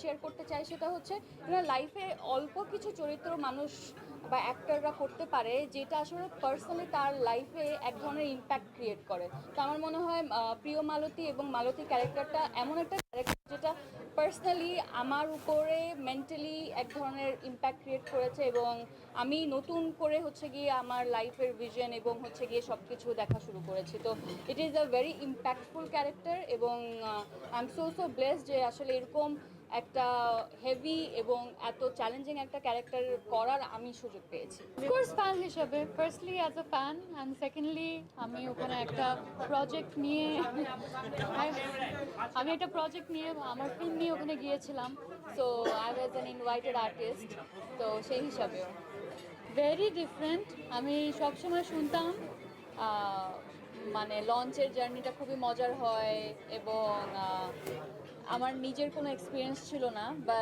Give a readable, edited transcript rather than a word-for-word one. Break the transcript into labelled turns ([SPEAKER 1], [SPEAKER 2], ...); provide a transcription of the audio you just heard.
[SPEAKER 1] Share করতে চাই সেটা হচ্ছে লাইফে অল্প কিছু চরিত্র মানুষ বা অ্যাক্টররা করতে পারে যেটা আসলে পার্সোনালি তার লাইফে এক ধরনের ইম্প্যাক্ট ক্রিয়েট করে। তো আমার মনে হয় প্রিয় মালতী এবং মালতী ক্যারেক্টারটা এমন একটা ক্যারেক্টার যেটা পার্সোনালি আমার উপরে মেন্টালি এক ধরনের ইম্প্যাক্ট ক্রিয়েট করেছে, এবং আমি নতুন করে হচ্ছে গিয়ে আমার লাইফের ভিশন এবং হচ্ছে গিয়ে সব কিছু দেখা শুরু করেছি। তো it is a very impactful character, এবং আই এম সো ব্লেসড যে আসলে এরকম একটা হেভি এবং এত চ্যালেঞ্জিং একটা ক্যারেক্টার করার আমি সুযোগ পেয়েছি।
[SPEAKER 2] অফকোর্স ফ্যান হিসেবে, firstly as a fan and secondly আমি ওখানে একটা প্রজেক্ট নিয়ে আমি একটা প্রজেক্ট নিয়ে আমার ফিল্ম নিয়ে ওখানে গিয়েছিলাম।
[SPEAKER 1] So I was an invited artist, তো সেই হিসাবেও
[SPEAKER 2] ভেরি ডিফারেন্ট। আমি সবসময় শুনতাম
[SPEAKER 1] মানে লঞ্চের জার্নিটা খুবই মজার হয়, এবং আমার নিজের কোনো এক্সপিরিয়েন্স ছিল না, বা